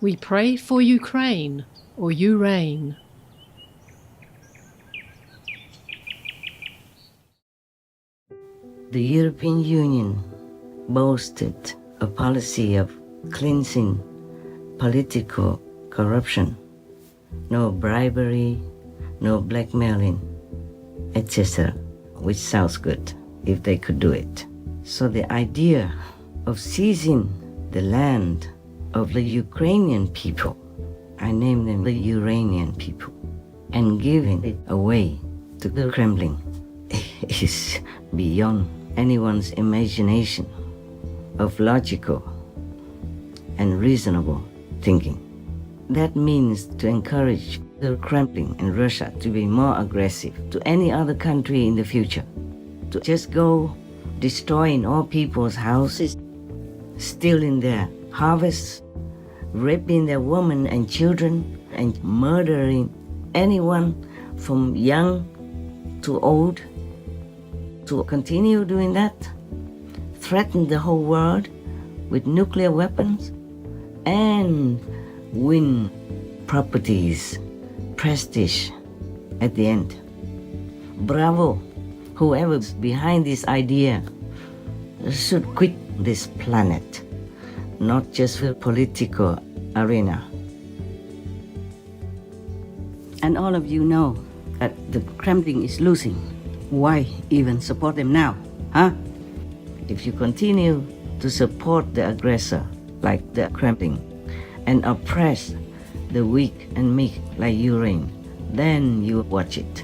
We pray for Ukraine, or you reign. The European Union boasted a policy of cleansing political corruption, no bribery, no blackmailing, etc., which sounds good if they could do it. So the idea of seizing the land of the Ukrainian people, I name them the Uranian people, and giving it away to the Kremlin is beyond anyone's imagination of logical and reasonable thinking. That means to encourage the Kremlin and Russia to be more aggressive to any other country in the future, to just go destroying all people's houses, stealing their harvests, raping their women and children, and murdering anyone from young to old, to continue doing that, threaten the whole world with nuclear weapons, and win properties, prestige at the end. Bravo! Whoever's behind this idea should quit this planet, not just for political arena. And all of you know that the Kremlin is losing. Why even support them now, huh? If you continue to support the aggressor like the Kremlin and oppress the weak and meek like Ukraine, then you watch it.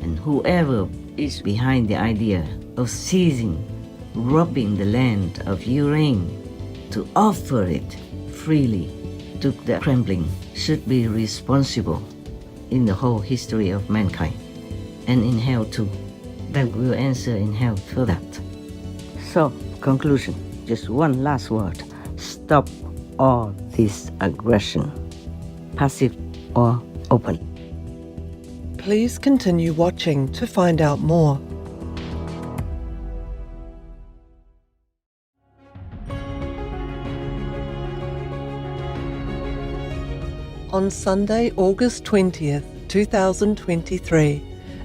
And whoever is behind the idea of seizing, robbing the land of Ukraine to offer it freely to the Kremlin should be responsible in the whole history of mankind, and in hell too. That will answer in hell for that. So, conclusion, just one last word. Stop all this aggression, passive or open. Please continue watching to find out more. On Sunday, August 20th, 2023,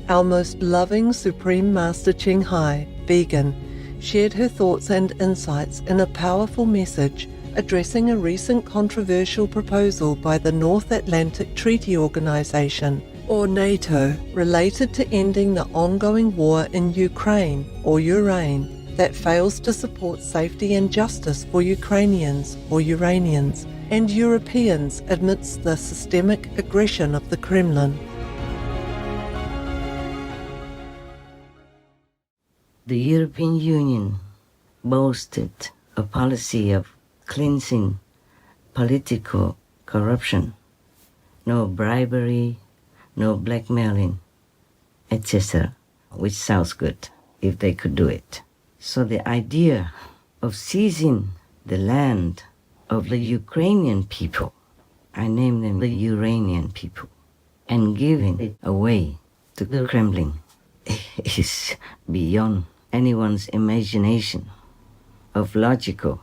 our most loving Supreme Master Ching Hai, vegan, shared her thoughts and insights in a powerful message addressing a recent controversial proposal by the North Atlantic Treaty Organization, or NATO, related to ending the ongoing war in Ukraine, or Ukraine, that fails to support safety and justice for Ukrainians, or Uranians, and Europeans amidst the systemic aggression of the Kremlin. The European Union boasted a policy of cleansing political corruption, no bribery, no blackmailing, etc., which sounds good if they could do it. So the idea of seizing the land of the Ukrainian people, I name them the Uranian people, and giving it away to the Kremlin is beyond anyone's imagination of logical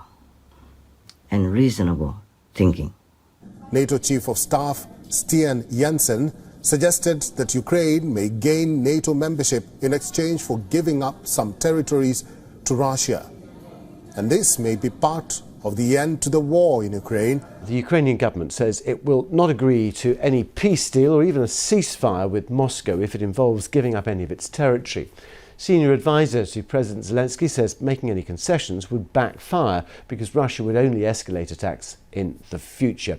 and reasonable thinking. NATO Chief of Staff Sten Jensen suggested that Ukraine may gain NATO membership in exchange for giving up some territories to Russia. And this may be part of the end to the war in Ukraine. The Ukrainian government says it will not agree to any peace deal or even a ceasefire with Moscow if it involves giving up any of its territory. Senior advisor to President Zelensky says making any concessions would backfire because Russia would only escalate attacks in the future.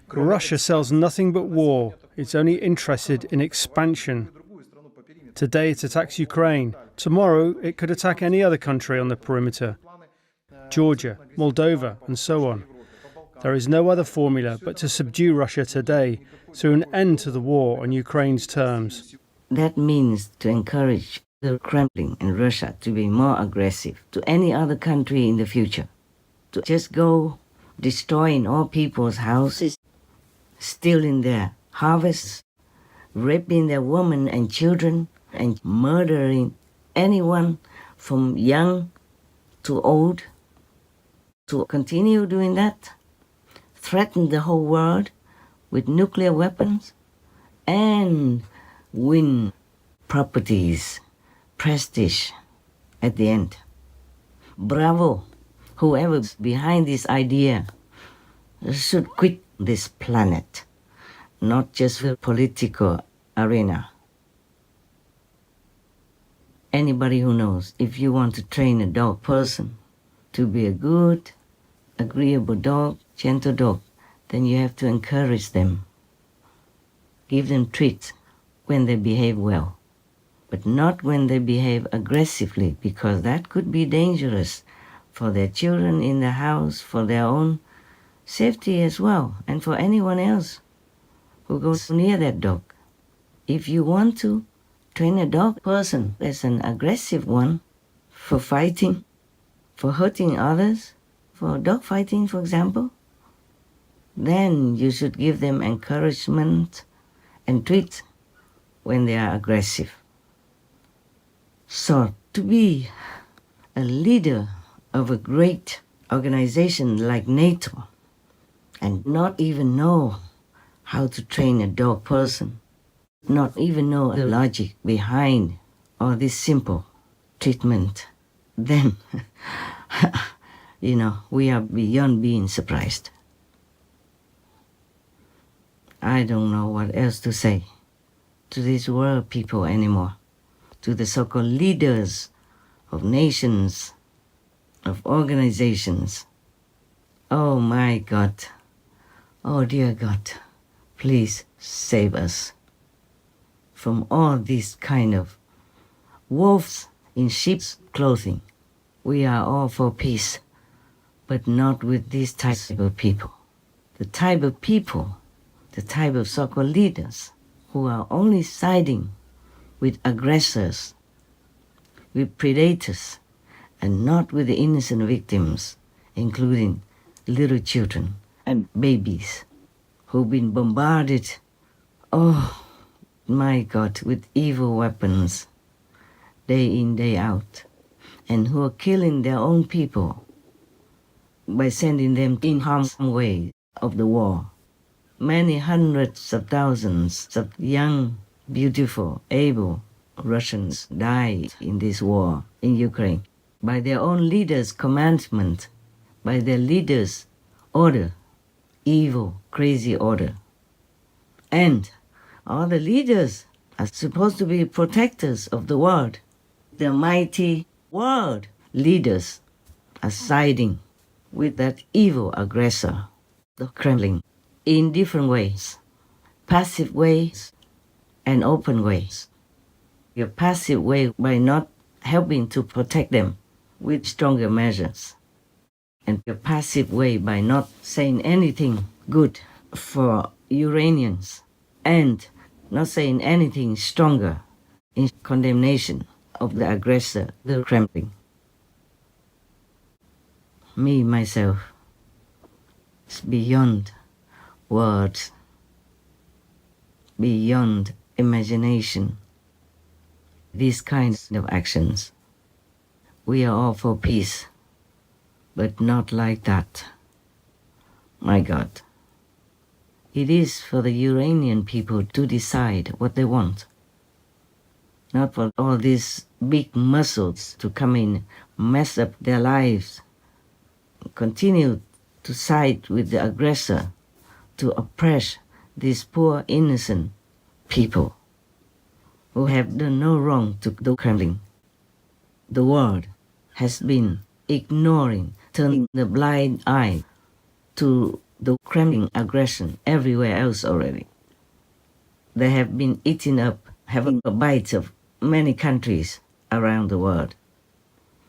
Russia sells nothing but war. It's only interested in expansion. Today it attacks Ukraine. Tomorrow it could attack any other country on the perimeter. Georgia, Moldova, and so on. There is no other formula but to subdue Russia today through an end to the war on Ukraine's terms. That means to encourage the Kremlin and Russia to be more aggressive to any other country in the future, to just go destroying all people's houses, stealing their harvests, raping their women and children, and murdering anyone from young to old, to continue doing that, threaten the whole world with nuclear weapons, and win properties, prestige at the end. Bravo! Whoever's behind this idea should quit this planet, not just the political arena. Anybody who knows, if you want to train a dog person to be a good, agreeable dog, gentle dog, then you have to encourage them. Give them treats when they behave well, but not when they behave aggressively, because that could be dangerous for their children in the house, for their own safety as well, and for anyone else who goes near that dog. If you want to train a dog person as an aggressive one for fighting, for hurting others, for dog fighting, for example, then you should give them encouragement and treats when they are aggressive. So to be a leader of a great organization like NATO and not even know how to train a dog person, not even know the logic behind all this simple treatment, then, we are beyond being surprised. I don't know what else to say to these world people anymore, to the so-called leaders of nations, of organizations. Oh my God, oh dear God, please save us from all these kind of wolves in sheep's clothing. We are all for peace, but not with these types of people. The type of people, the type of so-called leaders who are only siding with aggressors, with predators, and not with the innocent victims, including little children and babies who've been bombarded, oh my God, with evil weapons day in, day out, and who are killing their own people by sending them in harm's way of the war. Many hundreds of thousands of young, beautiful, able Russians died in this war in Ukraine by their own leaders' commandment, by their leaders' order, evil, crazy order. And all the leaders are supposed to be protectors of the world. The mighty world leaders are siding with that evil aggressor, the Kremlin, in different ways, passive ways and open ways. Your passive way by not helping to protect them with stronger measures, and your passive way by not saying anything good for Ukrainians and not saying anything stronger in condemnation of the aggressor, the Kremlin. Me, myself, is beyond words, beyond imagination. These kinds of actions. We are all for peace, but not like that. My God. It is for the Ukrainian people to decide what they want. Not for all these big muscles to come in, mess up their lives, continue to side with the aggressor, to oppress these poor innocent people who have done no wrong to the Kremlin. The world has been ignoring, turning the blind eye to the Kremlin aggression everywhere else already. They have been eating up, having a bite of many countries around the world.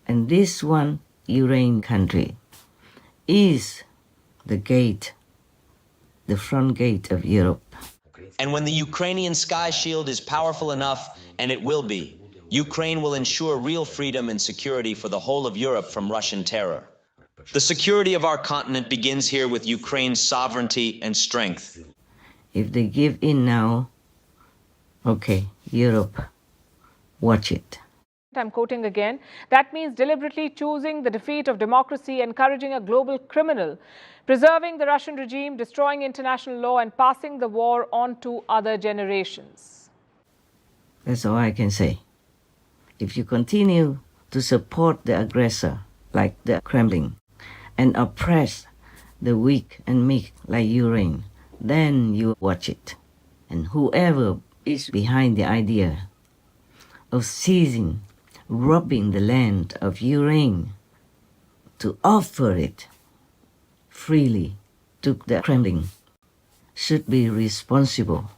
And this one Ukraine country is the gate, the front gate of Europe. And when the Ukrainian Sky Shield is powerful enough, and it will be, Ukraine will ensure real freedom and security for the whole of Europe from Russian terror. The security of our continent begins here with Ukraine's sovereignty and strength. If they give in now, okay, Europe, watch it. I'm quoting again, that means deliberately choosing the defeat of democracy, encouraging a global criminal, preserving the Russian regime, destroying international law, and passing the war on to other generations. That's all I can say. If you continue to support the aggressor like the Kremlin and oppress the weak and meek like Ukraine, then you watch it. And whoever is behind the idea of seizing, robbing the land of Ukraine to offer it freely to the Kremlin should be responsible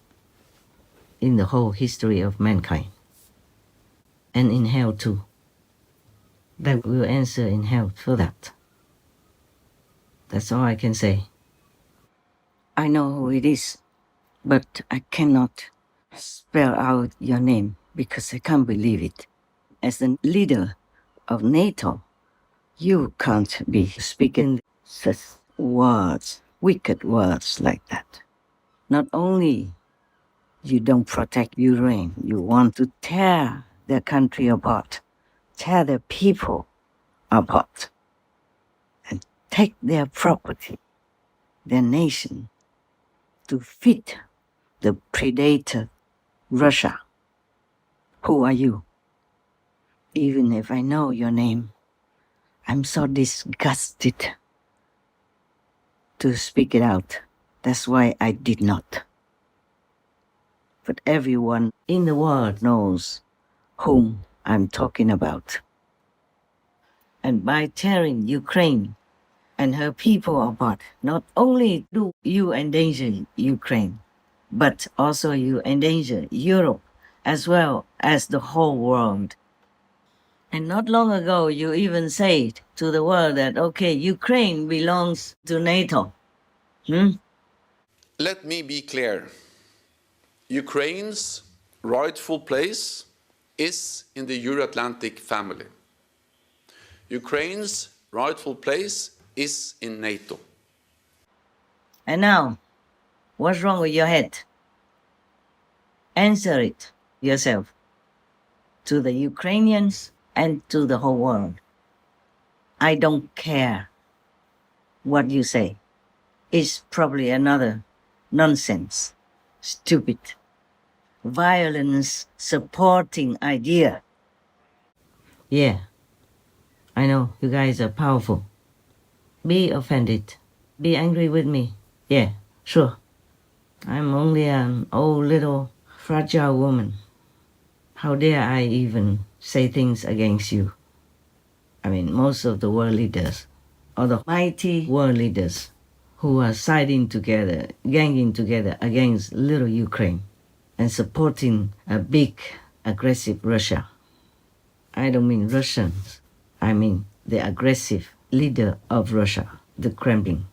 in the whole history of mankind. And in hell too. They will answer in hell for that. That's all I can say. I know who it is, but I cannot spell out your name because I can't believe it. As the leader of NATO, you can't be speaking such words, wicked words like that. Not only you don't protect Ukraine, you want to tear their country apart, tear their people apart, and take their property, their nation, to feed the predator, Russia. Who are you? Even if I know your name, I'm so disgusted to speak it out. That's why I did not. But everyone in the world knows whom I'm talking about. And by tearing Ukraine and her people apart, not only do you endanger Ukraine, but also you endanger Europe as well as the whole world. And not long ago, you even said to the world that, okay, Ukraine belongs to NATO. Let me be clear. Ukraine's rightful place is in the Euro-Atlantic family. Ukraine's rightful place is in NATO. And now, what's wrong with your head? Answer it yourself to the Ukrainians and to the whole world. I don't care what you say. It's probably another nonsense, stupid, violence supporting idea. Yeah, I know you guys are powerful. Be offended. Be angry with me. Yeah, sure. I'm only an old little fragile woman. How dare I even say things against you? I mean, most of the world leaders, or the mighty world leaders who are siding together, ganging together against little Ukraine and supporting a big, aggressive Russia. I don't mean Russians. I mean the aggressive leader of Russia, the Kremlin.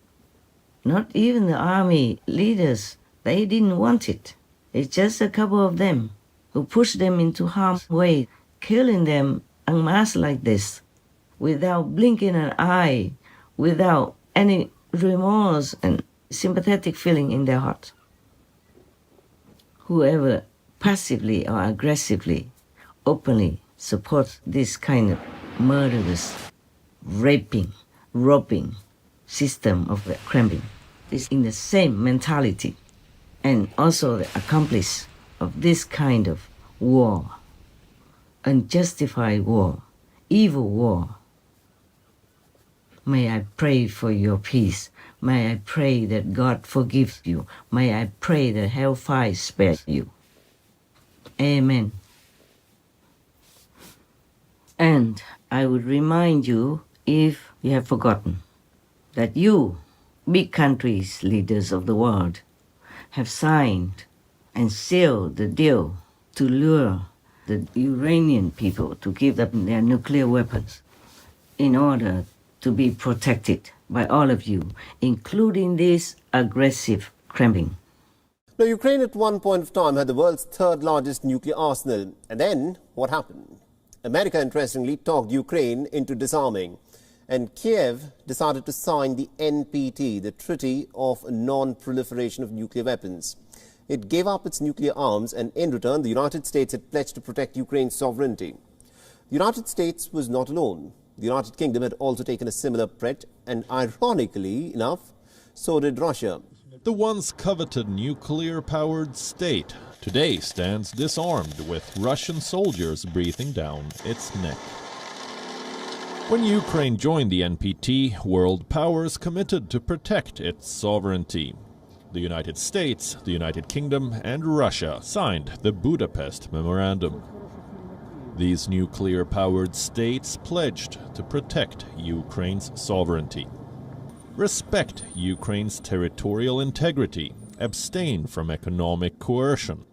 Not even the army leaders. They didn't want it. It's just a couple of them who pushed them into harm's way, killing them en masse like this, without blinking an eye, without any remorse and sympathetic feeling in their heart. Whoever passively or aggressively, openly supports this kind of murderous, raping, robbing system of the Kremlin is in the same mentality and also the accomplice of this kind of war, unjustified war, evil war. May I pray for your peace. May I pray that God forgives you. May I pray that hellfire spares you. Amen. And I would remind you, if you have forgotten, that you, big countries, leaders of the world, have signed and sealed the deal to lure the Iranian people to give up their nuclear weapons in order to be protected by all of you, including this aggressive Kremlin. Now, Ukraine at one point of time had the world's third largest nuclear arsenal. And then what happened? America, interestingly, talked Ukraine into disarming. And Kiev decided to sign the NPT, the Treaty of Non-Proliferation of Nuclear Weapons. It gave up its nuclear arms, and in return, the United States had pledged to protect Ukraine's sovereignty. The United States was not alone. The United Kingdom had also taken a similar threat, and ironically enough, so did Russia. The once coveted nuclear-powered state today stands disarmed, with Russian soldiers breathing down its neck. When Ukraine joined the NPT, world powers committed to protect its sovereignty. The United States, the United Kingdom, and Russia signed the Budapest Memorandum. These nuclear-powered states pledged to protect Ukraine's sovereignty, respect Ukraine's territorial integrity, abstain from economic coercion.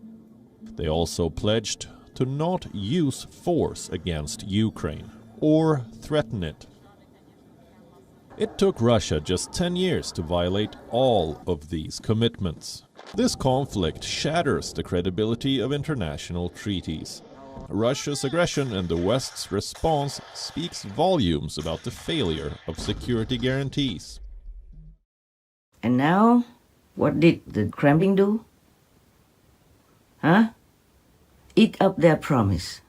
They also pledged to not use force against Ukraine or threaten it. It took Russia just 10 years to violate all of these commitments. This conflict shatters the credibility of international treaties. Russia's aggression and the West's response speaks volumes about the failure of security guarantees. And now, what did the Kremlin do? Huh? Eat up their promise.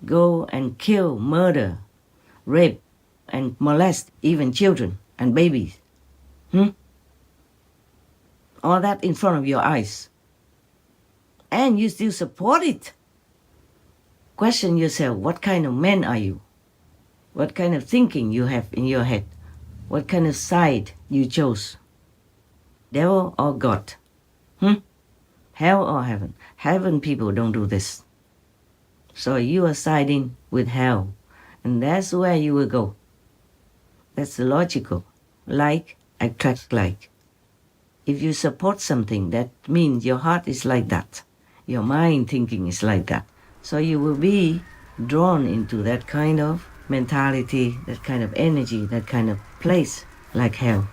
Go and kill, murder, rape, and molest even children and babies. All that in front of your eyes. And you still support it. Question yourself, what kind of man are you? What kind of thinking you have in your head? What kind of side you chose? Devil or God? Hell or heaven? Heaven people don't do this. So you are siding with hell, and that's where you will go. That's logical. Like attracts like. If you support something, that means your heart is like that. Your mind thinking is like that. So you will be drawn into that kind of mentality, that kind of energy, that kind of place, like hell.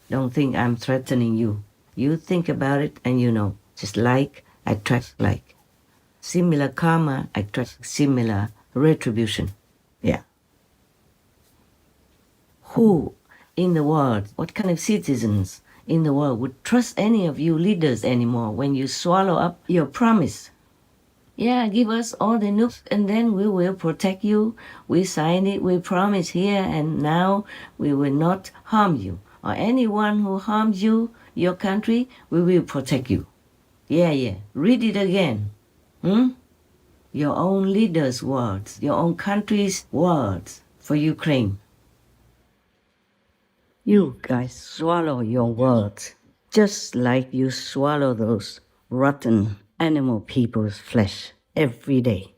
Don't think I'm threatening you. You think about it and you know. Just like attracts like. Similar karma attracts similar retribution. Yeah. Who in the world, what kind of citizens in the world would trust any of you leaders anymore when you swallow up your promise? Yeah, give us all the nukes and then we will protect you. We sign it, we promise here, and now we will not harm you. Or anyone who harms you, your country, we will protect you. Yeah. Read it again. Your own leaders' words, your own country's words for Ukraine. You guys swallow your words just like you swallow those rotten animal people's flesh every day.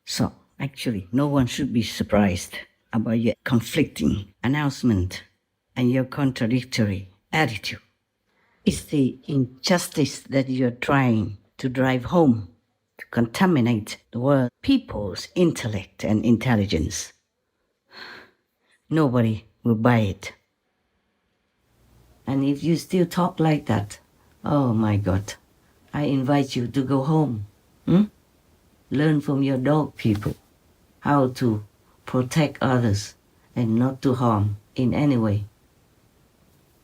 So, actually, no one should be surprised about your conflicting announcement and your contradictory attitude. It's the injustice that you're trying to drive home, to contaminate the world people's intellect and intelligence. Nobody will buy it. And if you still talk like that, oh my God, I invite you to go home. Learn from your dog people how to protect others and not to harm in any way.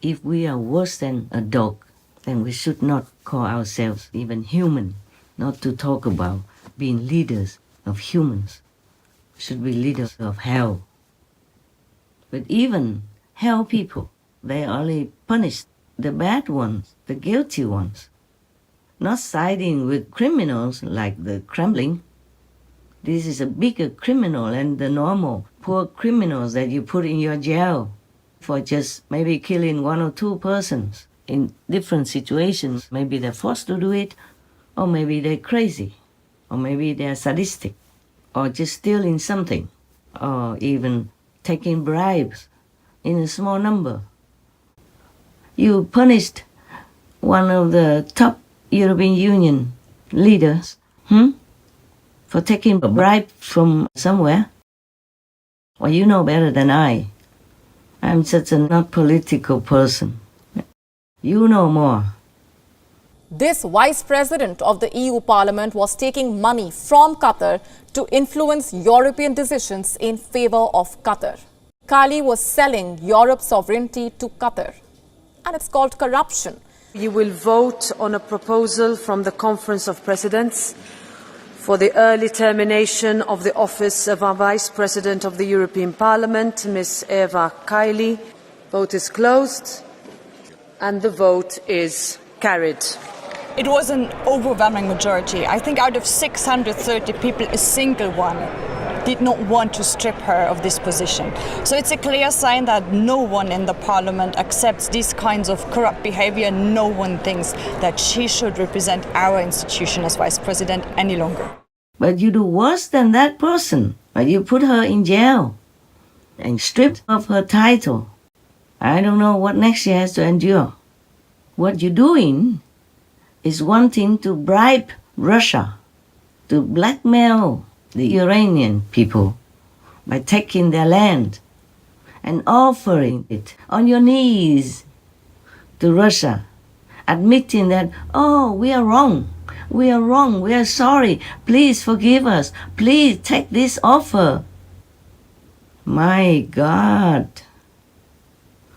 If we are worse than a dog, then we should not call ourselves even human, not to talk about being leaders of humans. We should be leaders of hell. But even hell people, they only punish the bad ones, the guilty ones, not siding with criminals like the Kremlin. This is a bigger criminal than the normal poor criminals that you put in your jail for just maybe killing one or two persons in different situations. Maybe they're forced to do it, or maybe they're crazy, or maybe they're sadistic, or just stealing something, or even taking bribes in a small number. You punished one of the top European Union leaders for taking a bribe from somewhere. Well, you know better than I. I'm such a not political person. You know more. This vice president of the EU Parliament was taking money from Qatar to influence European decisions in favor of Qatar. Kali was selling Europe's sovereignty to Qatar. And it's called corruption. You will vote on a proposal from the Conference of Presidents for the early termination of the office of our Vice President of the European Parliament, Ms. Eva Kaili. Vote is closed and the vote is carried. It was an overwhelming majority. I think out of 630 people, a single one did not want to strip her of this position. So it's a clear sign that no one in the parliament accepts these kinds of corrupt behavior. No one thinks that she should represent our institution as vice president any longer. But you do worse than that person. You put her in jail and stripped of her title. I don't know what next she has to endure. What you're doing is wanting to bribe Russia, to blackmail the Iranian people by taking their land and offering it on your knees to Russia, admitting that, oh, we are wrong, we are sorry, please forgive us, please take this offer. My God,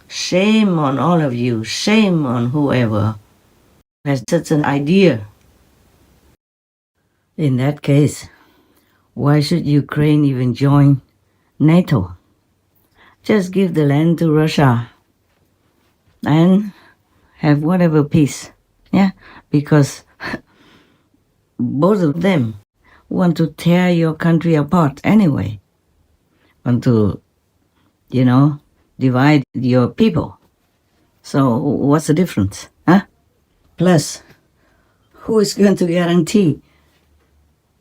shame on all of you, shame on whoever has such an idea. In that case, why should Ukraine even join NATO? Just give the land to Russia and have whatever peace. Yeah, because both of them want to tear your country apart anyway. Want to, divide your people. So what's the difference? Huh? Plus, who is going to guarantee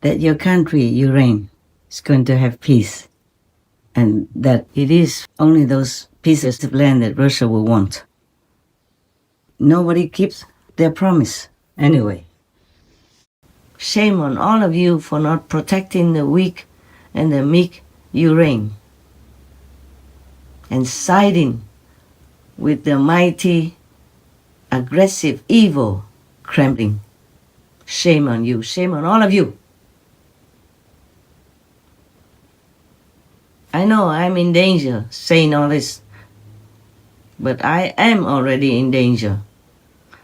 that your country, Ukraine, is going to have peace, and that it is only those pieces of land that Russia will want? Nobody keeps their promise anyway. Shame on all of you for not protecting the weak and the meek Ukraine and siding with the mighty, aggressive, evil Kremlin. Shame on you, shame on all of you. I know I'm in danger saying all this, but I am already in danger.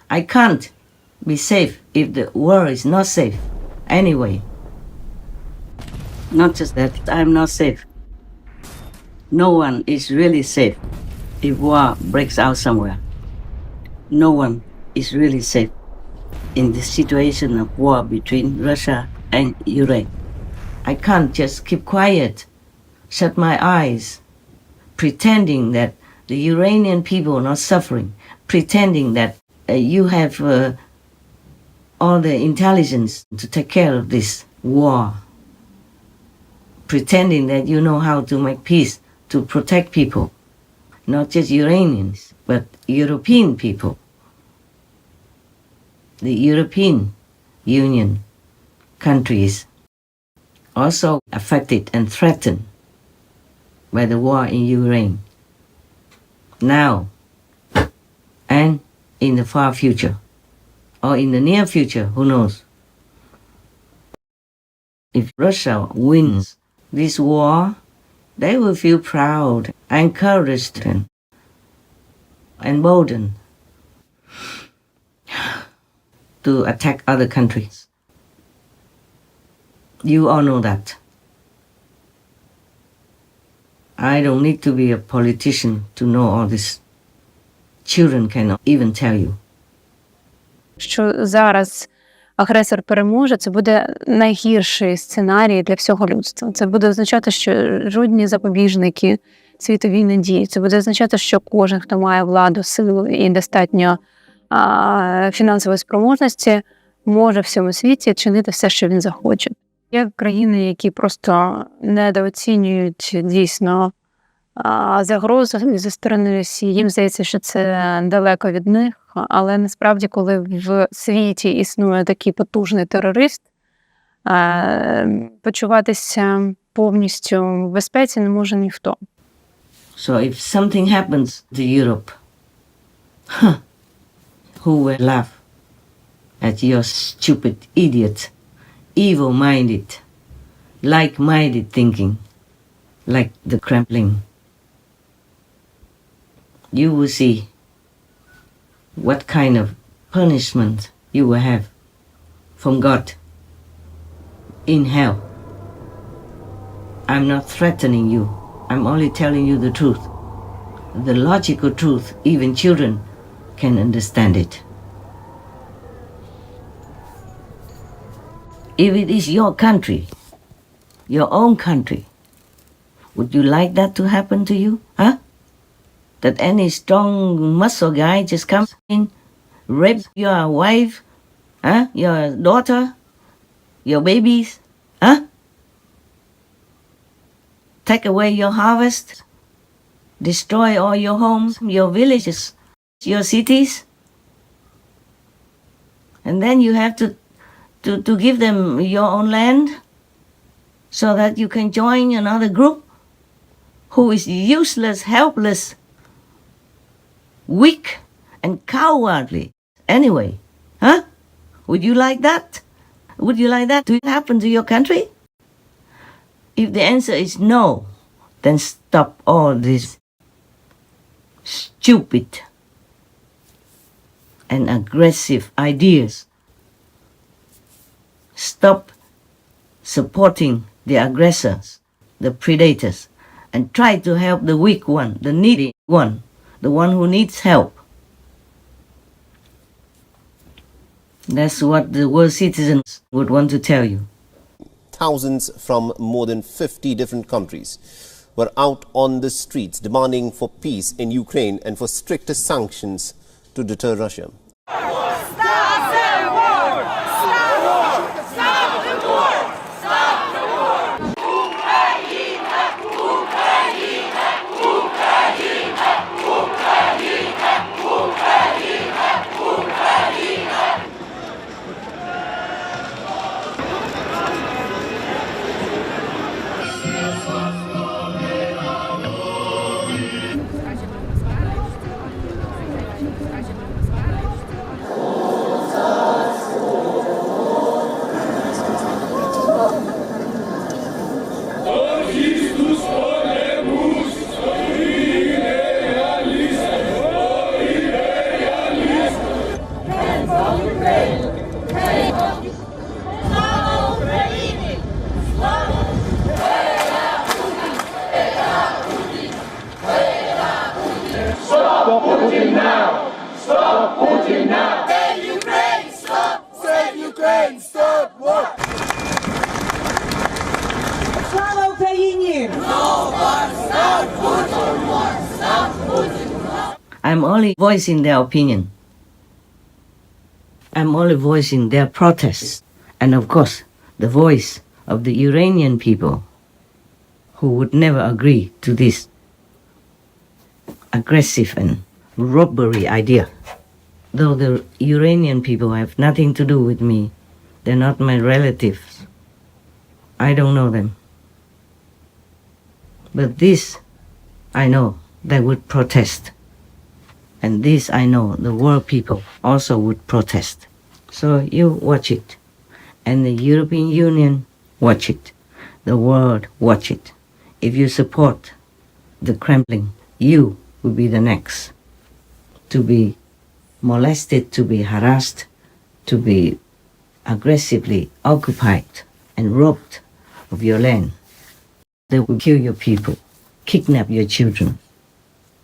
I can't be safe if the world is not safe anyway. Not just that, I'm not safe. No one is really safe if war breaks out somewhere. No one is really safe in the situation of war between Russia and Ukraine. I can't just keep quiet, shut my eyes, pretending that the Iranian people are not suffering, pretending that you have all the intelligence to take care of this war, pretending that you know how to make peace, to protect people, not just Iranians, but European people. The European Union countries also affected and threatened by the war in Ukraine, now and in the far future, or in the near future, who knows? If Russia wins this war, they will feel proud, encouraged, and emboldened to attack other countries. You all know that. I don't need to be a politician to know all this. Children cannot even tell you. Що зараз агресор переможе, це буде найгірший сценарій для всього людства. Це буде означати, що жодні запобіжники світовій не діють. Це буде означати, що кожен, хто має владу, силу і достатньо фінансової спроможності, може в всьому світі чинити все, що він захоче. Є країни, які просто недооцінюють дійсно загрозу зі сторони Росії. Їм здається, що це далеко від них. Але насправді, коли в світі існує такий потужний терорист, почуватися повністю в безпеці не може ніхто. So if something happens to Europe, who will laugh at your stupid idiot, evil-minded, like-minded thinking, like the Kremlin? You will see what kind of punishment you will have from God in hell. I'm not threatening you. I'm only telling you the truth. The logical truth, even children can understand it. If it is your country, your own country, would you like that to happen to you? Huh? That any strong muscle guy just comes in, rape your wife, huh? Your daughter, your babies, huh? Take away your harvest, destroy all your homes, your villages, your cities, and then you have to give them your own land so that you can join another group who is useless, helpless, weak, and cowardly. Anyway, huh? Would you like that? Would you like that to happen to your country? If the answer is no, then stop all this stupid and aggressive ideas. Stop supporting the aggressors, the predators, and try to help the weak one, the needy one, the one who needs help. That's what the world citizens would want to tell you. Thousands from more than 50 different countries were out on the streets demanding for peace in Ukraine and for stricter sanctions to deter Russia. Stop Putin now! Stop Putin now! Save Ukraine! Stop! Save Ukraine! Stop war! Слава Україні! No more! Stop Putin war! Stop Putin war! I'm only voicing their opinion. I'm only voicing their protests. And of course, the voice of the Iranian people who would never agree to this aggressive and robbery idea. Though the Iranian people have nothing to do with me, they're not my relatives. I don't know them. But this, I know, they would protest. And this, I know, the world people also would protest. So you watch it. And the European Union, watch it. The world, watch it. If you support the Kremlin, you will be the next to be molested, to be harassed, to be aggressively occupied and robbed of your land. They will kill your people, kidnap your children,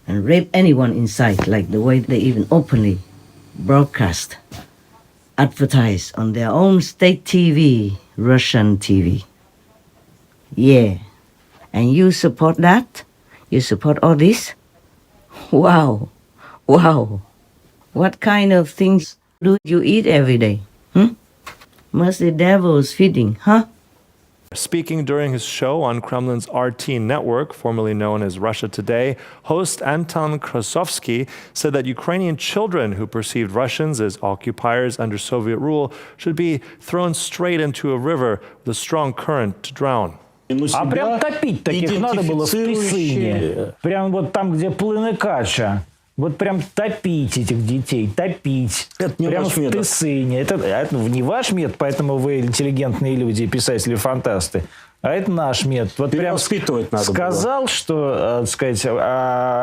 and rape anyone in sight, like the way they even openly broadcast, advertise on their own state TV, Russian TV. Yeah. And you support that? You support all this? Wow. Wow. What kind of things do you eat every day? Must the devil's feeding, huh? Speaking during his show on Kremlin's RT network, formerly known as Russia Today, host Anton Krasovsky said that Ukrainian children who perceived Russians as occupiers under Soviet rule should be thrown straight into a river with a strong current to drown. А прям топить таких надо было в Тысыне. Прям вот там, где плыны кача. Вот прям топить этих детей, топить. Это не прям в Тысыне. Это не ваш метод, поэтому вы интеллигентные люди, писатели-фантасты. А это наш метод. Вот прям сказал, было. Что, так сказать,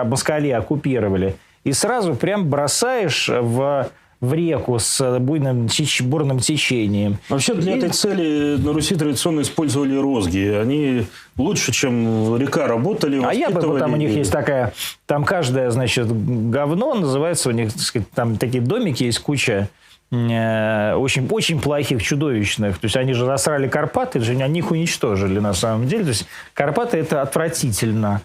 москали оккупировали. И сразу прям бросаешь в в реку с бурным течением. Вообще для этой цели на Руси традиционно использовали розги. Они лучше, чем река, работали, воспитывали. Там у них есть такая, там каждое, значит, говно называется, у них, так сказать, там такие домики есть куча, очень, очень плохих, чудовищных. То есть они же засрали Карпаты, они их уничтожили на самом деле. То есть Карпаты это отвратительно.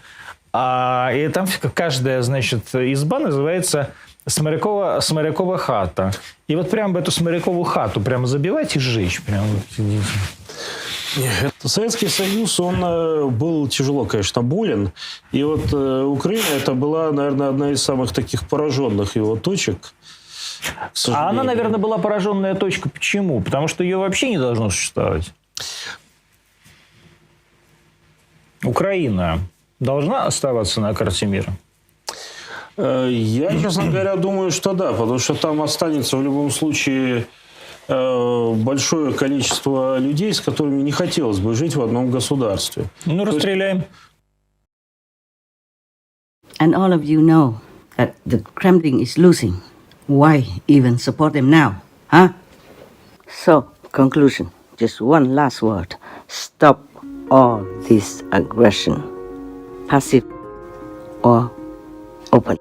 И там каждая, значит, изба называется Сморякова хата. И вот прямо в эту Сморякову хату прямо забивать и сжечь. Прямо. Советский Союз, он был тяжело, конечно, болен. И вот Украина, это была, наверное, одна из самых таких пораженных его точек. А она, наверное, была пораженная точка. Почему? Потому что ее вообще не должно существовать. Украина должна оставаться на карте мира? Я, честно говоря, думаю, что да, потому что там останется в любом случае большое количество людей, с которыми не хотелось бы жить в одном государстве. Ну, расстреляем. And all of you know that the Kremlin is losing. Why even support them now? Huh? So, conclusion. Just one last word. Stop all this aggression. Passive or open.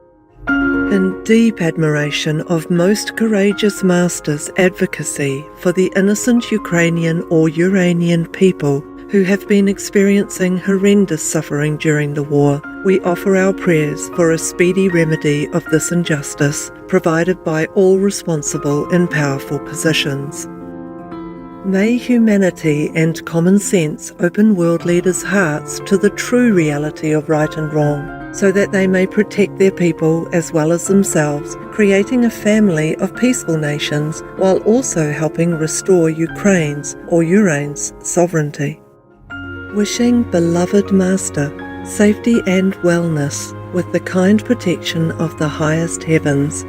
In deep admiration of most courageous masters' advocacy for the innocent Ukrainian or Uranian people who have been experiencing horrendous suffering during the war, we offer our prayers for a speedy remedy of this injustice, provided by all responsible in powerful positions. May humanity and common sense open world leaders' hearts to the true reality of right and wrong, so that they may protect their people as well as themselves, creating a family of peaceful nations while also helping restore Ukraine's or Urane's sovereignty. Wishing beloved Master safety and wellness with the kind protection of the highest heavens.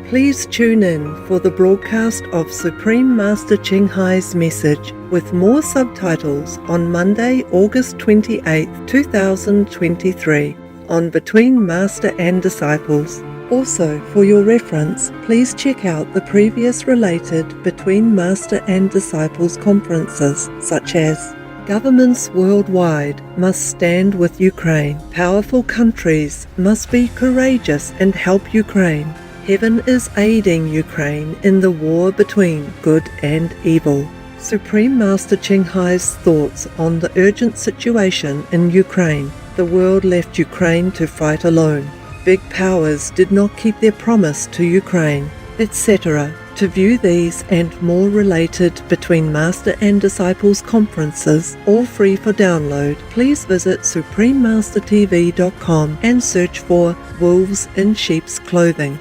Please tune in for the broadcast of Supreme Master Ching Hai's message with more subtitles on Monday, August 28, 2023 on Between Master and Disciples. Also, for your reference, please check out the previous related Between Master and Disciples conferences, such as Governments worldwide must stand with Ukraine. Powerful countries must be courageous and help Ukraine. Heaven is aiding Ukraine in the war between good and evil. Supreme Master Ching Hai's thoughts on the urgent situation in Ukraine. The world left Ukraine to fight alone. Big powers did not keep their promise to Ukraine, etc. To view these and more related Between Master and Disciples conferences, all free for download, please visit suprememastertv.com and search for Wolves in Sheep's Clothing.